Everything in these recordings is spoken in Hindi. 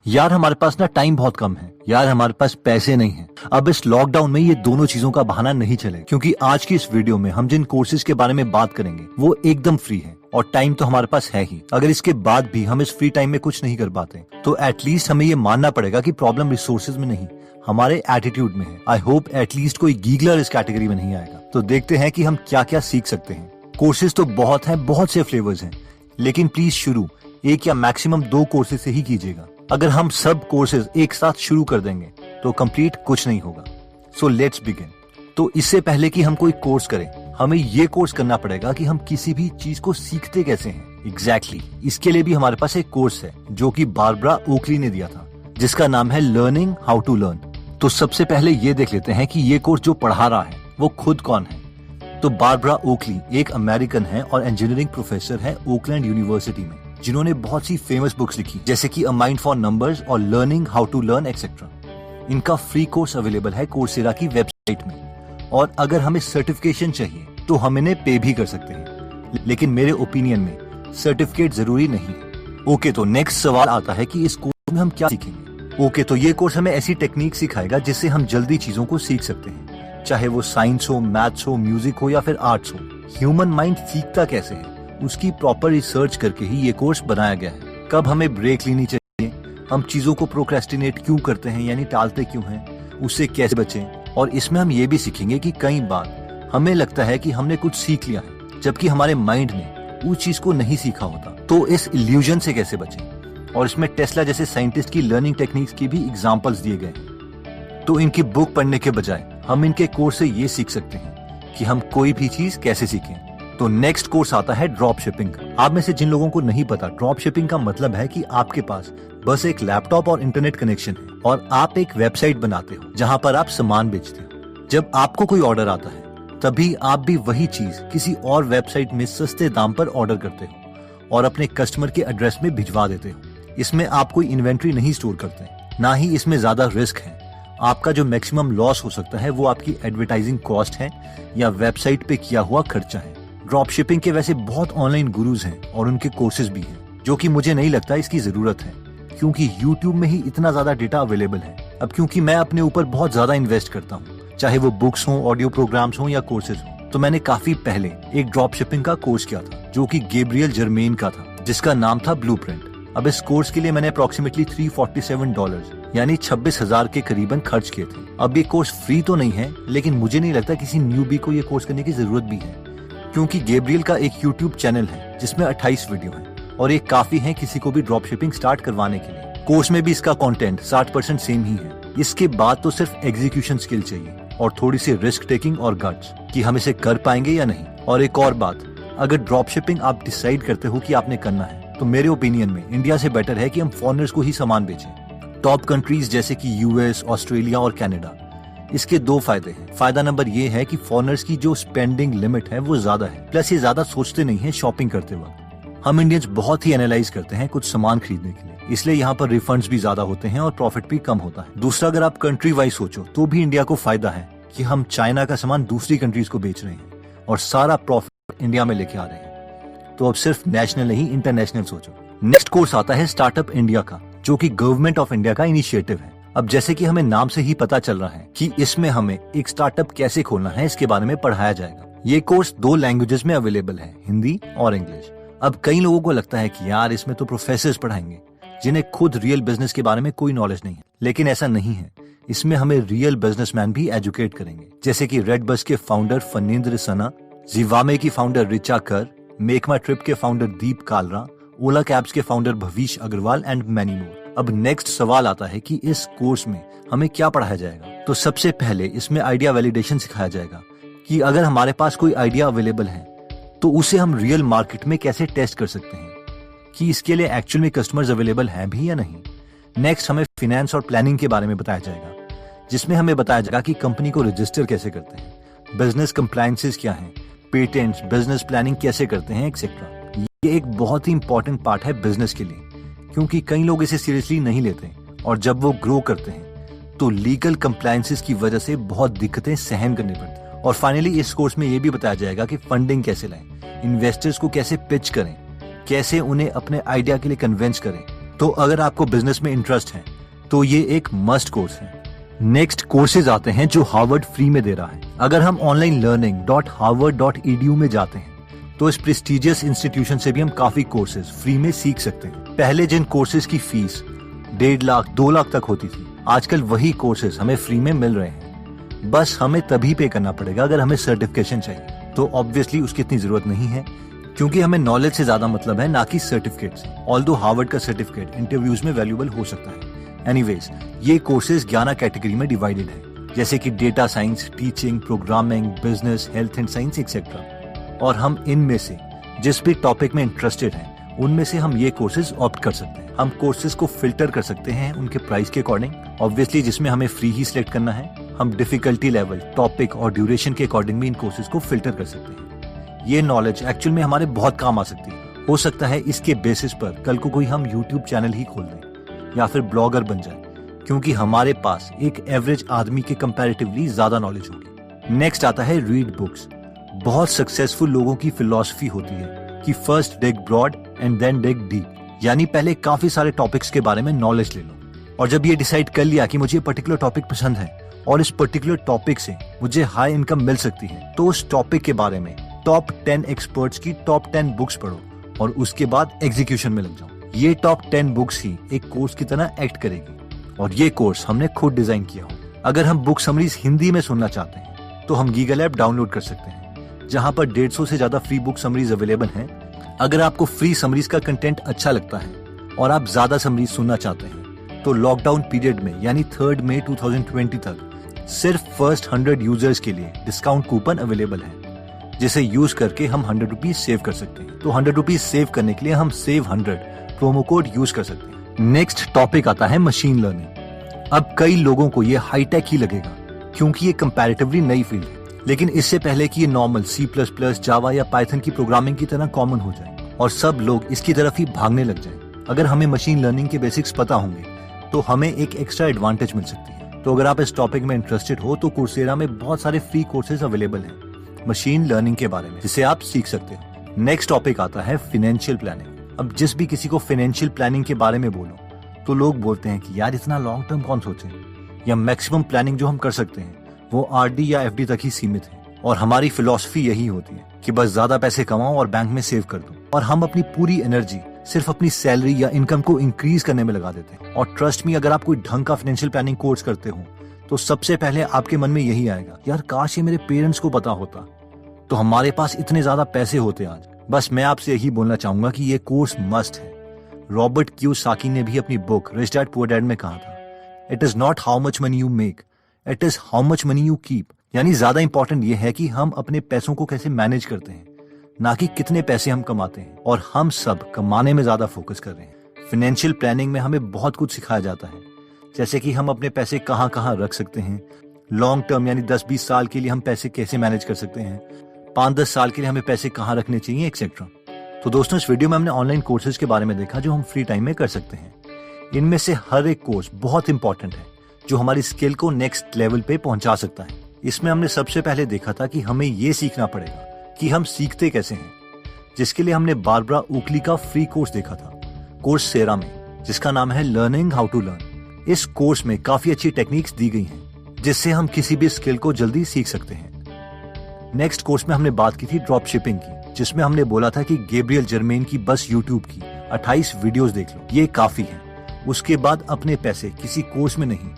यार हमारे पास ना टाइम बहुत कम है, यार हमारे पास पैसे नहीं है। अब इस लॉकडाउन में ये दोनों चीजों का बहाना नहीं चले, क्योंकि आज की इस वीडियो में हम जिन कोर्सेज के बारे में बात करेंगे वो एकदम फ्री है और टाइम तो हमारे पास है ही। अगर इसके बाद भी हम इस फ्री टाइम में कुछ नहीं कर पाते तो एटलीस्ट हमें ये मानना पड़ेगा कि प्रॉब्लम रिसोर्सेज में नहीं, हमारे एटीट्यूड में है। आई होप एटलीस्ट कोई गीगलर इस कैटेगरी में नहीं आएगा। तो देखते हैं कि हम क्या क्या सीख सकते हैं। कोर्सेज तो बहुत हैं, बहुत से फ्लेवर्स हैं, लेकिन प्लीज शुरू एक या मैक्सिमम 2 कोर्सेज से ही कीजिएगा। अगर हम सब कोर्सेज एक साथ शुरू कर देंगे तो कंप्लीट कुछ नहीं होगा। So let's begin. तो इससे पहले कि हम कोई कोर्स करें, हमें ये कोर्स करना पड़ेगा कि हम किसी भी चीज को सीखते कैसे हैं। एग्जैक्टली इसके लिए भी हमारे पास एक कोर्स है जो कि बारबरा ओकली ने दिया था, जिसका नाम है लर्निंग हाउ टू लर्न। तो सबसे पहले ये देख लेते हैं कि ये कोर्स जो पढ़ा रहा है वो खुद कौन है। तो बारबरा ओकली एक अमेरिकन है और इंजीनियरिंग प्रोफेसर है ओकलैंड यूनिवर्सिटी में, जिन्होंने बहुत सी फेमस बुक्स लिखी जैसे कि अ माइंड फॉर नंबर्स और learning how to learn etcetera. इनका फ्री कोर्स अवेलेबल है कोर्सेरा की वेबसाइट में, और अगर हमें सर्टिफिकेशन चाहिए तो हम इन्हें पे भी कर सकते हैं, लेकिन मेरे ओपिनियन में सर्टिफिकेट जरूरी नहीं है। ओके, तो नेक्स्ट सवाल आता है कि इस कोर्स में हम क्या सीखेंगे। ओके, तो ये कोर्स हमें ऐसी टेक्निक सिखाएगा जिससे हम जल्दी चीजों को सीख सकते हैं, चाहे वो साइंस हो, मैथ्स हो, म्यूजिक हो या फिर आर्ट्स हो। ह्यूमन माइंड सीखता कैसे है उसकी प्रॉपर रिसर्च करके ही ये कोर्स बनाया गया है। कब हमें ब्रेक लेनी चाहिए, हम चीजों को प्रोक्रेस्टिनेट क्यों करते हैं यानी टालते क्यों हैं, उससे कैसे बचें। और इसमें हम ये भी सीखेंगे कि कई बार हमें लगता है कि हमने कुछ सीख लिया है, जबकि हमारे माइंड ने उस चीज को नहीं सीखा होता। तो इस इल्यूजन से कैसे बचें। और इसमें टेस्ला जैसे साइंटिस्ट की लर्निंग टेक्निक्स की भी एग्जाम्पल्स दिए गए हैं। तो इनकी बुक पढ़ने के बजाय हम इनके कोर्स से ये सीख सकते हैं कि हम कोई भी चीज कैसे सीखें। तो नेक्स्ट कोर्स आता है ड्रॉप शिपिंग का। आप में से जिन लोगों को नहीं पता, ड्रॉप शिपिंग का मतलब है कि आपके पास बस एक लैपटॉप और इंटरनेट कनेक्शन है और आप एक वेबसाइट बनाते हो जहां पर आप सामान बेचते हो। जब आपको कोई ऑर्डर आता है तभी आप भी वही चीज किसी और वेबसाइट में सस्ते दाम पर ऑर्डर करते हो और अपने कस्टमर के एड्रेस में भिजवा देते हो। इसमें आप कोई इन्वेंट्री नहीं स्टोर करते, ना ही इसमें ज्यादा रिस्क है। आपका जो मैक्सिमम लॉस हो सकता है वो आपकी एडवर्टाइजिंग कॉस्ट है या वेबसाइट पे किया हुआ खर्चा है। ड्रॉप शिपिंग के वैसे बहुत ऑनलाइन गुरुज हैं और उनके कोर्सेज भी हैं, जो कि मुझे नहीं लगता इसकी जरूरत है, क्योंकि YouTube में ही इतना ज्यादा डेटा अवेलेबल है। अब क्योंकि मैं अपने ऊपर बहुत ज्यादा इन्वेस्ट करता हूँ, चाहे वो बुक्स हों, ऑडियो प्रोग्राम्स हों या कोर्सेज हों, तो मैंने काफी पहले एक ड्रॉप शिपिंग का कोर्स किया था जो कि गैब्रियल जर्मेन का था, जिसका नाम था ब्लूप्रिंट। अब इस कोर्स के लिए मैंने अप्रोक्सीमेटली $347 यानी 26,000 के करीबन खर्च किए थे। अब ये कोर्स फ्री तो नहीं है, लेकिन मुझे नहीं लगता किसी न्यूबी को ये कोर्स करने की जरूरत भी है, क्योंकि गैब्रियल का एक YouTube चैनल है जिसमें 28 वीडियो हैं और ये काफी हैं किसी को भी ड्रॉप शिपिंग स्टार्ट करवाने के लिए। कोर्स में भी इसका कंटेंट 60% सेम ही है। इसके बाद तो सिर्फ एग्जीक्यूशन स्किल चाहिए और थोड़ी सी रिस्क टेकिंग और गट्स कि हम इसे कर पाएंगे या नहीं। और एक और बात, अगर ड्रॉप शिपिंग आप डिसाइड करते हो कि आपने करना है तो मेरे ओपिनियन में इंडिया से बेटर है कि हम फॉरेनर्स को ही सामान बेचें। टॉप कंट्रीज जैसे कि US, ऑस्ट्रेलिया और कनाडा। इसके 2 फायदे हैं। फायदा नंबर ये है कि फॉरेनर्स की जो स्पेंडिंग लिमिट है वो ज्यादा है, प्लस ये ज्यादा सोचते नहीं है शॉपिंग करते वक्त। हम इंडियंस बहुत ही एनालाइज करते हैं कुछ सामान खरीदने के लिए, इसलिए यहाँ पर रिफंड्स भी ज्यादा होते हैं और प्रॉफिट भी कम होता है। दूसरा, अगर आप कंट्री वाइज सोचो तो भी इंडिया को फायदा है कि हम चाइना का सामान दूसरी कंट्रीज को बेच रहे हैं और सारा प्रॉफिट इंडिया में लेके आ रहे हैं। तो अब सिर्फ नेशनल नहीं, इंटरनेशनल सोचो। नेक्स्ट कोर्स आता है स्टार्टअप इंडिया का, जो कि गवर्नमेंट ऑफ इंडिया का इनिशिएटिव है। अब जैसे कि हमें नाम से ही पता चल रहा है कि इसमें हमें एक स्टार्टअप कैसे खोलना है, इसके बारे में पढ़ाया जाएगा। ये कोर्स 2 लैंग्वेजेस में अवेलेबल है, हिंदी और इंग्लिश। अब कई लोगों को लगता है कि यार इसमें तो प्रोफेसर्स पढ़ाएंगे जिन्हें खुद रियल बिजनेस के बारे में कोई नॉलेज नहीं है, लेकिन ऐसा नहीं है। इसमें हमें रियल बिजनेसमैन भी एजुकेट करेंगे, जैसे कि रेड बस के फाउंडर फनेंद्र सना, जिवामे की फाउंडर रिचा कर, मेक माई ट्रिप के फाउंडर दीप कालरा, ओला कैब्स के फाउंडर भविश अग्रवाल एंड मैनी मोर। अब नेक्स्ट सवाल आता है कि इस कोर्स में हमें क्या पढ़ाया जाएगा। तो सबसे पहले इसमें आइडिया वैलिडेशन सिखाया जाएगा कि अगर हमारे पास कोई आइडिया अवेलेबल है तो उसे हम रियल मार्केट में कैसे टेस्ट कर सकते हैं कि इसके लिए एक्चुअल में कस्टमर्स अवेलेबल हैं भी या नहीं। नेक्स्ट हमें फाइनेंस और प्लानिंग के बारे में बताया जाएगा, जिसमें हमें बताया जाएगा कि कंपनी को रजिस्टर कैसे करते हैं, बिजनेस कंप्लायंसेस क्या हैं, पेटेंट्स, बिजनेस प्लानिंग कैसे करते हैं एक्सेट्रा। ये एक बहुत ही इंपॉर्टेंट पार्ट है बिजनेस के लिए, क्योंकि कई लोग इसे सीरियसली नहीं लेते और जब वो ग्रो करते हैं तो लीगल कंप्लायंसेस की वजह से बहुत दिक्कतें सहन करनी पड़ती हैं। और फाइनली इस कोर्स में ये भी बताया जाएगा कि फंडिंग कैसे लाएं, इन्वेस्टर्स को कैसे पिच करें, कैसे उन्हें अपने आइडिया के लिए कन्विंस करें तो अगर आपको बिजनेस में इंटरेस्ट है तो ये एक मस्ट कोर्स है। नेक्स्ट कोर्सेज आते हैं जो हार्वर्ड फ्री में दे रहा है। अगर हम onlinelearning.harvard.edu में जाते हैं तो इस प्रेस्टिजियस इंस्टीट्यूशन से भी हम काफी कोर्सेज फ्री में सीख सकते हैं। पहले जिन कोर्सेज की फीस 1.5 लाख 2 लाख तक होती थी, आजकल वही कोर्सेज हमें फ्री में मिल रहे हैं। बस हमें तभी पे करना पड़ेगा अगर हमें सर्टिफिकेशन चाहिए, तो ऑब्वियसली उसकी इतनी जरूरत नहीं है क्योंकि हमें नॉलेज से ज्यादा मतलब है, ना कि सर्टिफिकेट से। ऑल्दो हार्वर्ड का सर्टिफिकेट इंटरव्यूज में वैल्यूएबल हो सकता है। एनीवेज, ये कोर्सेज 11 कैटेगरी में डिवाइडेड है, जैसे कि data science, teaching, programming, business, health and science etcetera. और हम इनमें से जिस भी टॉपिक में इंटरेस्टेड हैं, उनमें से हम ये कोर्सेज ऑप्ट कर सकते हैं। हम कोर्सेज को फिल्टर कर सकते हैं उनके प्राइस के अकॉर्डिंग, ऑब्वियसली जिसमें हमें फ्री ही सिलेक्ट करना है। हम डिफिकल्टी लेवल, टॉपिक और ड्यूरेशन के अकॉर्डिंग भी इन कोर्सेज को फिल्टर कर सकते हैं। ये नॉलेज एक्चुअल में हमारे बहुत काम आ सकती है। हो सकता है इसके बेसिस पर कल को कोई हम यूट्यूब चैनल ही खोल दें या फिर ब्लॉगर बन जाए, क्योंकि हमारे पास एक एवरेज आदमी के कंपैरेटिवली ज्यादा नॉलेज होगी। नेक्स्ट आता है रीड बुक्स। बहुत सक्सेसफुल लोगों की फिलॉसफी होती है कि first dig broad and then dig deep, यानी पहले काफी सारे टॉपिक्स के बारे में नॉलेज ले लो, और जब ये डिसाइड कर लिया कि मुझे पर्टिकुलर टॉपिक पसंद है और इस पर्टिकुलर टॉपिक से मुझे हाई इनकम मिल सकती है, तो उस टॉपिक के बारे में टॉप 10 एक्सपर्ट्स की टॉप 10 बुक्स पढ़ो और उसके बाद एग्जीक्यूशन में लग जाओ। ये टॉप 10 बुक्स ही एक कोर्स की तरह एक्ट करेगी, और ये कोर्स हमने खुद डिजाइन किया हो। अगर हम बुक समरीज हिंदी में सुनना चाहते हैं तो हम गीगल ऐप डाउनलोड कर सकते हैं, जहां पर 150 से ज्यादा फ्री बुक समरीज अवेलेबल हैं। अगर आपको फ्री समरीज का कंटेंट अच्छा लगता है और आप ज्यादा समरीज सुनना चाहते हैं, तो लॉकडाउन पीरियड में यानी 3 मई 2020 तक सिर्फ फर्स्ट 100 यूजर्स के लिए डिस्काउंट कूपन अवेलेबल है, जिसे यूज करके हम 100 रुपीज सेव कर सकते हैं। तो 100 रुपीज सेव करने के लिए हम सेव 100 प्रोमो कोड यूज कर सकते हैं। नेक्स्ट टॉपिक आता है मशीन लर्निंग। अब कई लोगों को ये हाईटेक ही लगेगा क्योंकि ये कंपैरेटिवली नई फील्ड है, लेकिन इससे पहले कि ये नॉर्मल C++, जावा या पाइथन की प्रोग्रामिंग की तरह कॉमन हो जाए और सब लोग इसकी तरफ ही भागने लग जाएं, अगर हमें मशीन लर्निंग के बेसिक्स पता होंगे तो हमें एक एक्स्ट्रा एडवांटेज मिल सकती है। तो अगर आप इस टॉपिक में इंटरेस्टेड हो तो coursera में बहुत सारे फ्री कोर्सेज अवेलेबल हैं मशीन लर्निंग के बारे में, जिसे आप सीख सकते हो। नेक्स्ट टॉपिक आता है फाइनेंशियल प्लानिंग। अब जिस भी किसी को फाइनेंशियल प्लानिंग के बारे में बोलो तो लोग बोलते हैं कि यार इतना लॉन्ग टर्म कौन सोचे, या मैक्सिमम प्लानिंग जो हम कर सकते हैं वो RD या FD तक ही सीमित है। और हमारी फिलॉसफी यही होती है कि बस ज्यादा पैसे कमाओ और बैंक में सेव कर दो, और हम अपनी पूरी एनर्जी सिर्फ अपनी सैलरी या इनकम को इंक्रीज करने में लगा देते हैं। और ट्रस्ट मी, अगर आप कोई ढंग का फाइनेंशियल प्लानिंग कोर्स करते हो तो सबसे पहले आपके मन में यही आएगा, यार काश ये मेरे पेरेंट्स को पता होता तो हमारे पास इतने ज्यादा पैसे होते आज। बस मैं आपसे यही बोलना चाहूंगा कि ये कोर्स मस्ट है। रॉबर्ट कियोसाकी ने भी अपनी book rich dad poor dad में कहा था, it is not how much money you make, it is how much money you keep. यानी ज्यादा इंपॉर्टेंट ये है कि हम अपने पैसों को कैसे मैनेज करते हैं, ना कि कितने पैसे हम कमाते हैं। और हम सब कमाने में ज्यादा फोकस कर रहे हैं। फाइनेंशियल प्लानिंग में हमें बहुत कुछ सिखाया जाता है, जैसे कि हम अपने पैसे कहाँ कहाँ रख सकते हैं, लॉन्ग टर्म यानी 10-20 साल के लिए हम पैसे कैसे मैनेज कर सकते हैं, 5-10 साल के लिए हमें पैसे कहाँ रखने चाहिए, एक्सेट्रा। तो दोस्तों, इस वीडियो में हमने ऑनलाइन कोर्सेज के बारे में देखा जो हम फ्री टाइम में कर सकते हैं। इनमें से हर एक कोर्स बहुत इंपॉर्टेंट है जो हमारी स्किल को नेक्स्ट लेवल पे पहुंचा सकता है। इसमें हमने सबसे पहले देखा था कि हमें ये सीखना पड़ेगा कि हम सीखते कैसे हैं, जिसके लिए हमने बारबरा ओकली का फ्री कोर्स देखा था coursera में, जिसका नाम है लर्निंग हाउ टू लर्न। इस कोर्स में काफी अच्छी टेक्निक्स दी गई हैं जिससे हम किसी भी स्किल को जल्दी सीख सकते हैं। नेक्स्ट कोर्स में हमने बात की थी ड्रॉप शिपिंग की, जिसमें हमने बोला था कि गैब्रियल जर्मेन की बस यूट्यूब की 28 वीडियोस देख लो, ये काफी है। उसके बाद अपने पैसे किसी कोर्स में नहीं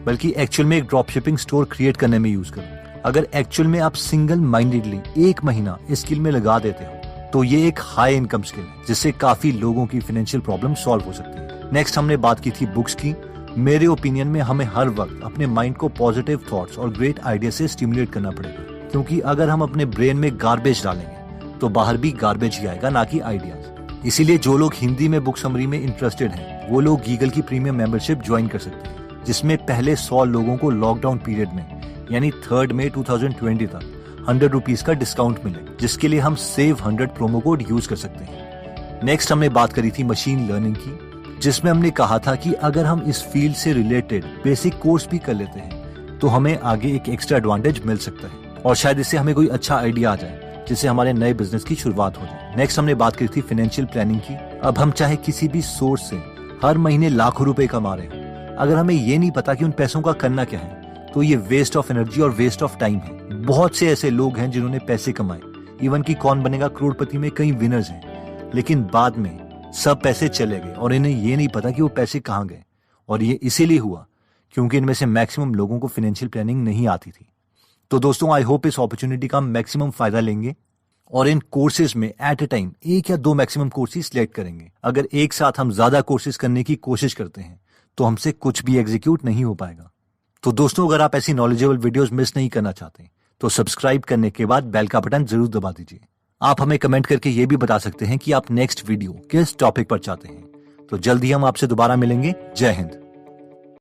बल्कि एक्चुअल में एक ड्रॉप शिपिंग स्टोर क्रिएट करने में यूज करो। अगर एक्चुअल में आप सिंगल माइंडेडली 1 महीना इस स्किल में लगा देते हो तो ये एक हाई इनकम स्किल है जिससे काफी लोगों की फाइनेंशियल प्रॉब्लम सॉल्व हो सकती है। नेक्स्ट हमने बात की थी बुक्स की। मेरे ओपिनियन में हमें हर वक्त अपने माइंड को पॉजिटिव थॉट्स और ग्रेट आइडिया से स्टिमुलेट करना पड़ेगा, क्योंकि अगर हम अपने ब्रेन में गार्बेज डालेंगे तो बाहर भी गार्बेज ही आएगा, ना कि आइडियाज। इसीलिए जो लोग हिंदी में बुक समरी में इंटरेस्टेड हैं वो लोग गीगल की प्रीमियम मेंबरशिप ज्वाइन कर सकते हैं, जिसमें पहले 100 लोगों को लॉकडाउन पीरियड में यानी 3 मई 2020 तक 100 रुपीज का डिस्काउंट मिले, जिसके लिए हम सेव 100 प्रोमो कोड यूज कर सकते हैं। नेक्स्ट हमने बात करी थी मशीन लर्निंग की, जिसमें हमने कहा था कि अगर हम इस फील्ड से रिलेटेड बेसिक कोर्स भी कर लेते हैं तो हमें आगे एक एक्स्ट्रा एडवांटेज मिल सकता है और शायद इससे हमें कोई अच्छा आइडिया आ जाए जिससे हमारे नए बिजनेस की शुरुआत हो जाए। नेक्स्ट हमने बात करी थी फाइनेंशियल प्लानिंग की। अब हम चाहे किसी भी सोर्स से हर महीने लाखों रुपए कमा रहे हो, अगर हमें ये नहीं पता कि उन पैसों का करना क्या है, तो ये वेस्ट ऑफ एनर्जी और वेस्ट ऑफ टाइम है। बहुत से ऐसे लोग हैं जिन्होंने पैसे कमाए, इवन कि कौन बनेगा करोड़पति में कई विनर्स हैं, लेकिन बाद में सब पैसे चले गए और इन्हें ये नहीं पता कि वो पैसे कहाँ गए। और ये इसीलिए हुआ क्योंकि इनमें से मैक्सिमम लोगों को फाइनेंशियल प्लानिंग नहीं आती थी। तो दोस्तों, आई होप इस अपॉर्चुनिटी का हम मैक्सिमम फायदा लेंगे और इन कोर्सेज में एट ए टाइम 1 या 2 मैक्सिमम कोर्सेज सिलेक्ट करेंगे। अगर एक साथ हम ज्यादा कोर्सेज करने की कोशिश करते हैं तो हमसे कुछ भी एग्जीक्यूट नहीं हो पाएगा। तो दोस्तों, अगर आप ऐसी नॉलेजेबल वीडियोस मिस नहीं करना चाहते तो सब्सक्राइब करने के बाद बेल का बटन जरूर दबा दीजिए। आप हमें कमेंट करके ये भी बता सकते हैं कि आप नेक्स्ट वीडियो किस टॉपिक पर चाहते हैं। तो जल्दी हम आपसे दोबारा मिलेंगे। जय हिंद।